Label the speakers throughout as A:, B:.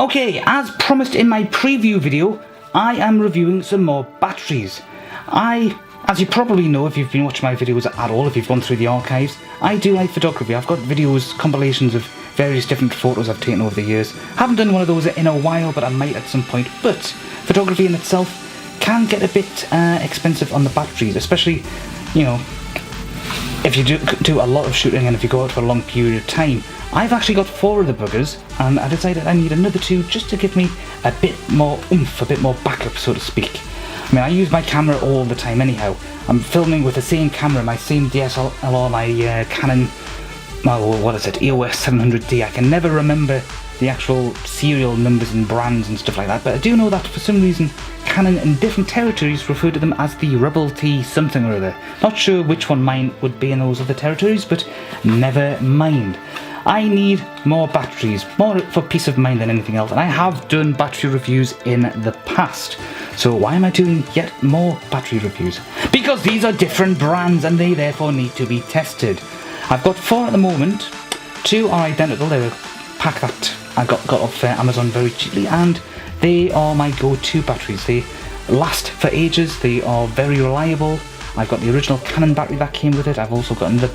A: Okay, as promised in my preview video, I am reviewing some more batteries. As you probably know if you've been watching my videos at all, if you've gone through the archives, I do like photography. I've got videos, compilations of various different photos I've taken over the years. Haven't done one of those in a while, but I might at some point. But photography in itself can get a bit expensive on the batteries, especially, you know, if you do a lot of shooting and if you go out for a long period of time. I've actually got 4 of the buggers, and I decided I need another 2 just to give me a bit more oomph, a bit more backup, so to speak. I mean, I use my camera all the time anyhow. I'm filming with the same camera, my same DSLR, my Canon, well, what is it, EOS 700D. I can never remember the actual serial numbers and brands and stuff like that, but I do know that for some reason Canon in different territories refer to them as the Rebel T something or other. Not sure which one mine would be in those other territories, but never mind. I need more batteries, more for peace of mind than anything else, and I have done battery reviews in the past. So why am I doing yet more battery reviews? Because these are different brands and they therefore need to be tested. I've got 4 at the moment. 2 are identical. They're a pack that I got off Amazon very cheaply, and they are my go-to batteries. They last for ages, they are very reliable. I've got the original Canon battery that came with it. I've also got another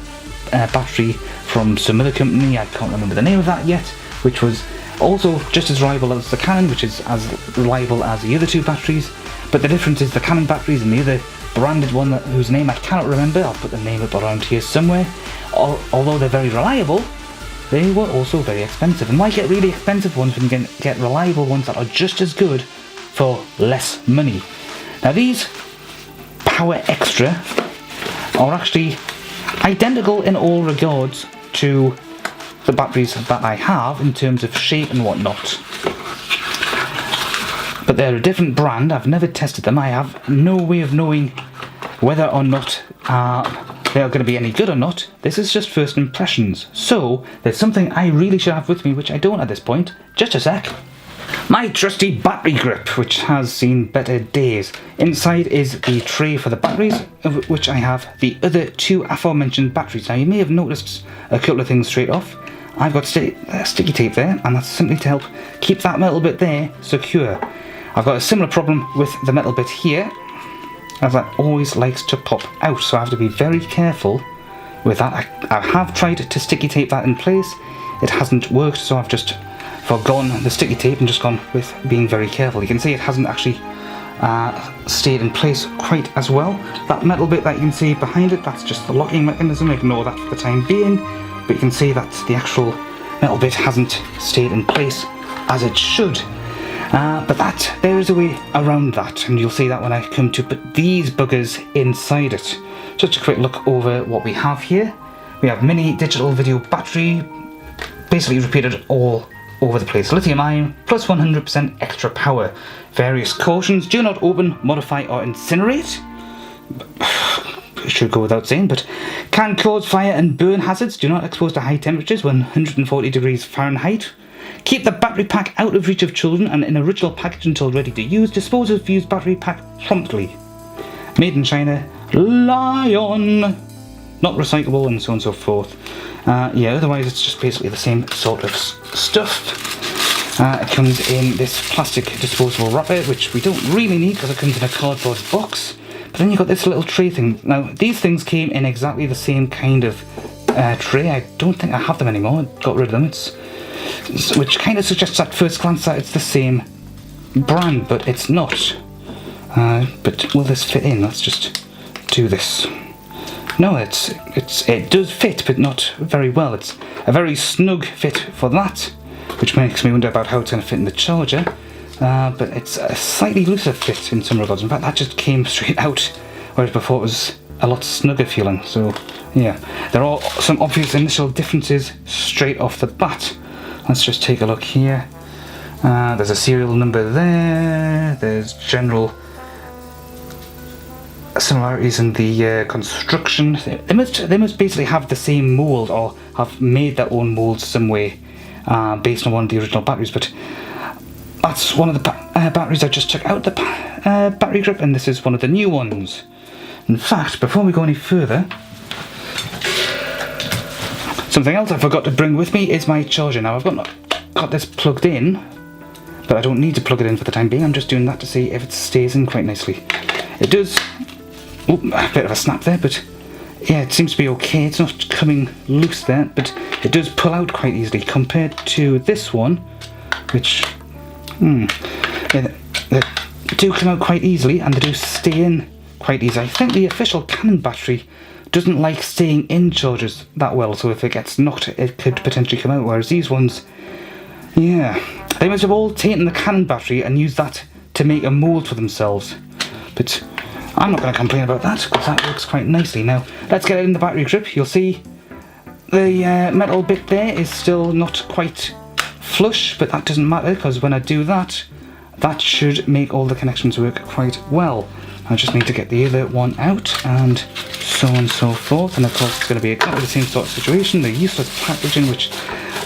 A: battery from some other company, I can't remember the name of that yet, which was also just as reliable as the Canon, which is as reliable as the other 2 batteries. But the difference is the Canon batteries and the other branded one whose name I cannot remember. I'll put the name up around here somewhere. Although they're very reliable, they were also very expensive. And why get really expensive ones when you can get reliable ones that are just as good for less money? Now these Powerextra are actually identical in all regards to the batteries that I have in terms of shape and whatnot. But they're a different brand. I've never tested them. I have no way of knowing whether or not they are going to be any good or not. This is just first impressions. So there's something I really should have with me, which I don't at this point. Just a sec. My trusty battery grip, which has seen better days. Inside is the tray for the batteries, of which I have the other 2 aforementioned batteries. Now you may have noticed a couple of things straight off. I've got sticky tape there, and that's simply to help keep that metal bit there secure. I've got a similar problem with the metal bit here, as that always likes to pop out, so I have to be very careful with that. I have tried to sticky tape that in place. It hasn't worked, so I've just forgone the sticky tape and just gone with being very careful. You can see it hasn't actually stayed in place quite as well. That metal bit that you can see behind it, that's just the locking mechanism. Ignore that for the time being, but you can see that the actual metal bit hasn't stayed in place as it should. But there is a way around that, and you'll see that when I come to put these buggers inside it. Just a quick look over what we have here. We have mini digital video battery, basically repeated all over the place. Lithium ion plus 100% extra power. Various cautions: do not open, modify or incinerate. It should go without saying, but can cause fire and burn hazards. Do not expose to high temperatures, 140 degrees Fahrenheit. Keep the battery pack out of reach of children and in original package until ready to use. Dispose of used battery pack promptly. Made in China. Lion. Not recyclable, and so on and so forth. Yeah, otherwise it's just basically the same sort of stuff. It comes in this plastic disposable wrapper, which we don't really need because it comes in a cardboard box. But then you've got this little tray thing. Now, these things came in exactly the same kind of tray. I don't think I have them anymore. I got rid of them. Which kind of suggests at first glance that it's the same brand, but it's not. But will this fit in? Let's just do this. No, it does fit, but not very well. It's a very snug fit for that, which makes me wonder about how it's going to fit in the charger. But it's a slightly looser fit in some regards. In fact, that just came straight out, whereas before it was a lot snugger feeling. So yeah, there are some obvious initial differences straight off the bat. Let's just take a look here. There's a serial number there. There's general similarities in the construction. They must basically have the same mould or have made their own mould some way based on one of the original batteries. But that's one of the batteries I just took out the battery grip, and this is one of the new ones. In fact, before we go any further, something else I forgot to bring with me is my charger. Now I've got this plugged in, but I don't need to plug it in for the time being. I'm just doing that to see if it stays in quite nicely. It does. Oh, a bit of a snap there, but yeah, it seems to be okay. It's not coming loose there, but it does pull out quite easily compared to this one, which yeah, they do come out quite easily and they do stay in quite easily. I think the official Canon battery doesn't like staying in chargers that well, so if it gets knocked, it could potentially come out, whereas these ones, yeah, they must have all taken the Canon battery and used that to make a mould for themselves. But I'm not going to complain about that, because that works quite nicely. Now, let's get it in the battery grip. You'll see the metal bit there is still not quite flush, but that doesn't matter, because when I do that, that should make all the connections work quite well. I just need to get the other one out, and so on and so forth. And of course it's going to be exactly the same sort of situation, the useless packaging, which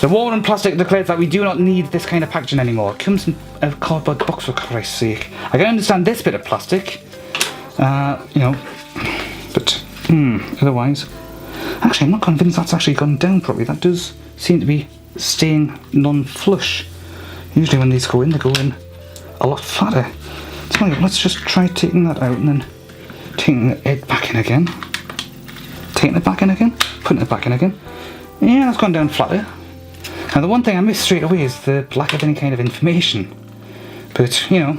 A: the War on Plastic declares that we do not need this kind of packaging anymore. It comes in a cardboard box, for Christ's sake. I can understand this bit of plastic, you know, but otherwise, actually I'm not convinced that's actually gone down properly. That does seem to be staying non-flush. Usually when these go in, they go in a lot flatter. So let's just try taking that out and then taking it back in again. Taking it back in again, putting it back in again. Yeah, that's gone down flatter. Now the one thing I missed straight away is the lack of any kind of information. But, you know,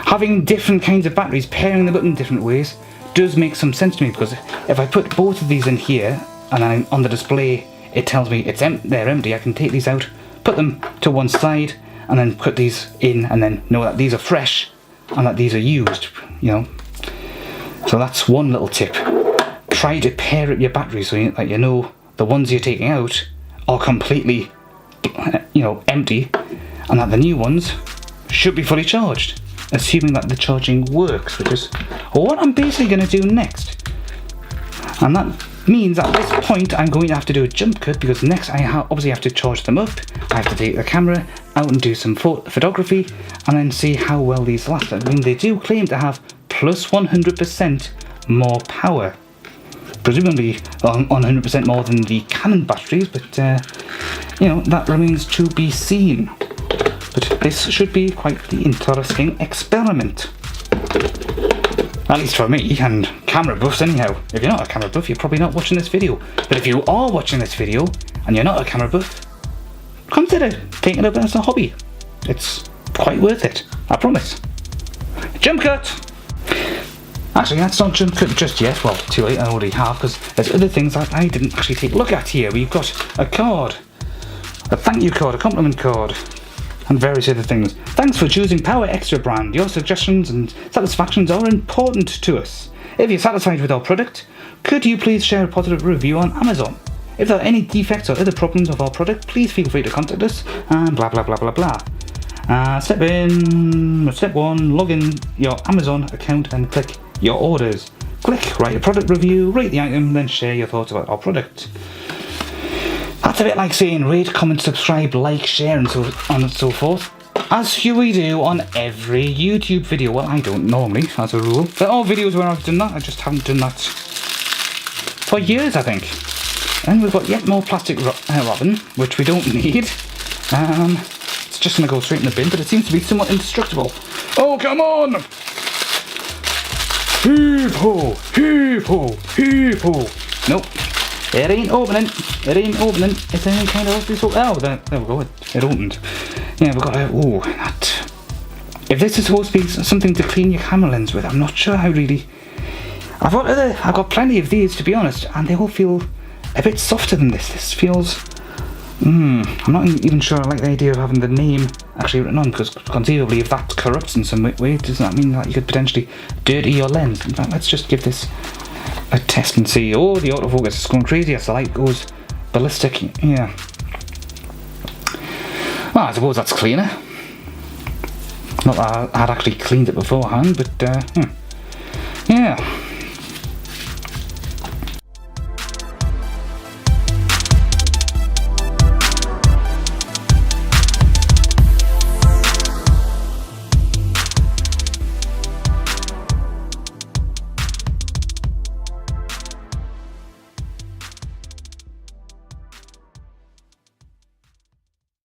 A: having different kinds of batteries, pairing them up in different ways, does make some sense to me, because if I put both of these in here and then on the display it tells me they're empty, I can take these out, put them to one side, and then put these in and then know that these are fresh and that these are used, you know. So that's one little tip. Try to pair up your batteries so that you know the ones you're taking out are completely, you know, empty, and that the new ones should be fully charged, assuming that the charging works, which is what I'm basically going to do next. And that means at this point I'm going to have to do a jump cut, because next I obviously have to charge them up. I have to take the camera out and do some photography and then see how well these last. I mean, they do claim to have plus 100% more power, presumably 100% more than the Canon batteries, but you know, that remains to be seen. But this should be quite the interesting experiment. At least for me, and camera buffs anyhow. If you're not a camera buff, you're probably not watching this video. But if you are watching this video, and you're not a camera buff, consider taking it up as a hobby. It's quite worth it, I promise. Jump cut! Actually, that's not jump cut just yet. Well, too late, I already have, because there's other things that I didn't actually take a look at here. We've got a card, a thank you card, a compliment card, and various other things. Thanks for choosing Powerextra brand. Your suggestions and satisfactions are important to us. If you're satisfied with our product, could you please share a positive review on Amazon? If there are any defects or other problems of our product, please feel free to contact us, and blah blah blah blah blah. Step 1, log in your Amazon account and click your orders. Click write a product review, rate the item, then share your thoughts about our product. That's a bit like saying rate, comment, subscribe, like, share, and so on and so forth, as we do on every YouTube video. Well, I don't normally, as a rule. There are videos where I've done that, I just haven't done that for years, I think. And we've got yet more plastic wrapping, which we don't need. It's just going to go straight in the bin, but it seems to be somewhat indestructible. Oh, come on! Heave ho! Heave ho! Heave ho! Nope. It ain't opening. It ain't opening. It's any kind of ugly sort. Oh, there we go. It opened. Yeah, we've got a. Oh, that. If this is supposed to be something to clean your camera lens with, I'm not sure how really. I've got plenty of these, to be honest, and they all feel a bit softer than this. This feels. I'm not even sure I like the idea of having the name actually written on, because conceivably, if that corrupts in some way, does that mean that you could potentially dirty your lens? In fact, let's just give this a test and see. Oh, the autofocus is going crazy as the light goes ballistic. Yeah. Well, I suppose that's cleaner. Not that I had actually cleaned it beforehand, but yeah.